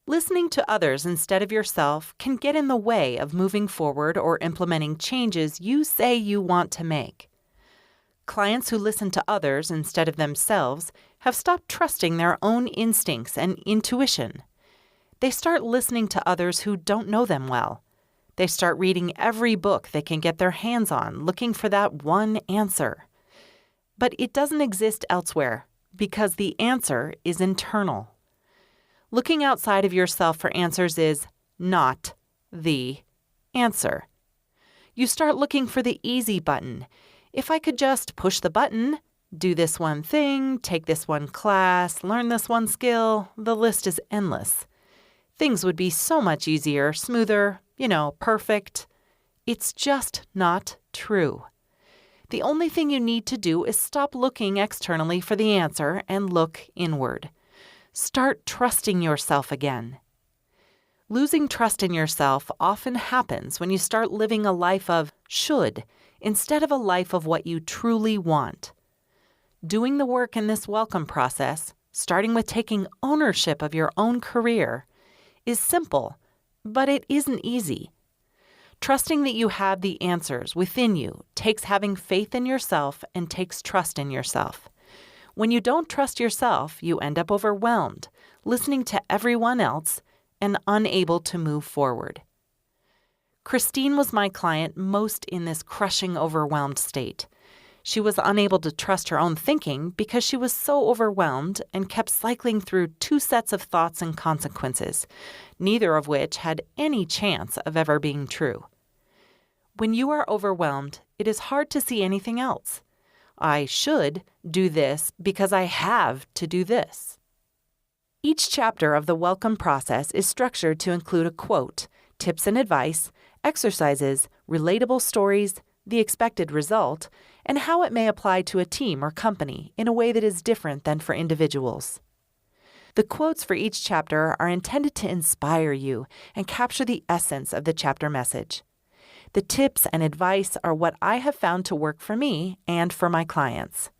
Listening to others instead of yourself can get in the way of moving forward or implementing changes you say you want to make. Clients who listen to others instead of themselves have stopped trusting their own instincts and intuition. They start listening to others who don't know them well. They start reading every book they can get their hands on, looking for that one answer. But it doesn't exist elsewhere because the answer is internal. Looking outside of yourself for answers is not the answer. You start looking for the easy button. If I could just push the button, do this one thing, take this one class, learn this one skill, the list is endless. Things would be so much easier, smoother, perfect. It's just not true. The only thing you need to do is stop looking externally for the answer and look inward. Start trusting yourself again. Losing trust in yourself often happens when you start living a life of should instead of a life of what you truly want. Doing the work in this welcome process, starting with taking ownership of your own career, is simple, but it isn't easy. Trusting that you have the answers within you takes having faith in yourself and takes trust in yourself. When you don't trust yourself, you end up overwhelmed, listening to everyone else, and unable to move forward. Christine was my client most in this crushing, overwhelmed state. She was unable to trust her own thinking because she was so overwhelmed and kept cycling through two sets of thoughts and consequences, neither of which had any chance of ever being true. When you are overwhelmed, it is hard to see anything else. I should do this because I have to do this. Each chapter of the welcome process is structured to include a quote, tips and advice, exercises, relatable stories, the expected result, and how it may apply to a team or company in a way that is different than for individuals. The quotes for each chapter are intended to inspire you and capture the essence of the chapter message. The tips and advice are what I have found to work for me and for my clients.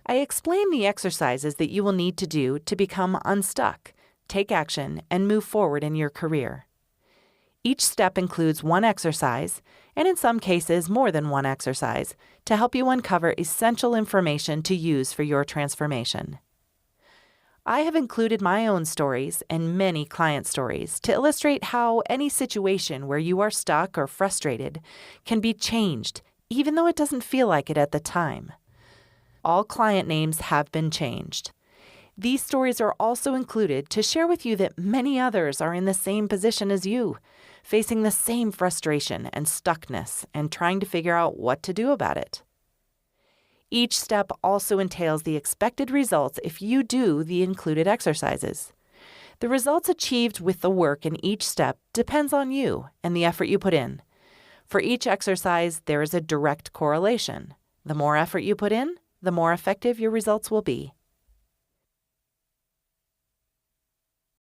I explain the exercises that you will need to do to become unstuck, take action, and move forward in your career. Each step includes one exercise, and in some cases more than one exercise, to help you uncover essential information to use for your transformation. I have included my own stories and many client stories to illustrate how any situation where you are stuck or frustrated can be changed, even though it doesn't feel like it at the time. All client names have been changed. These stories are also included to share with you that many others are in the same position as you, facing the same frustration and stuckness and trying to figure out what to do about it. Each step also entails the expected results if you do the included exercises. The results achieved with the work in each step depends on you and the effort you put in. For each exercise, there is a direct correlation. The more effort you put in, the more effective your results will be.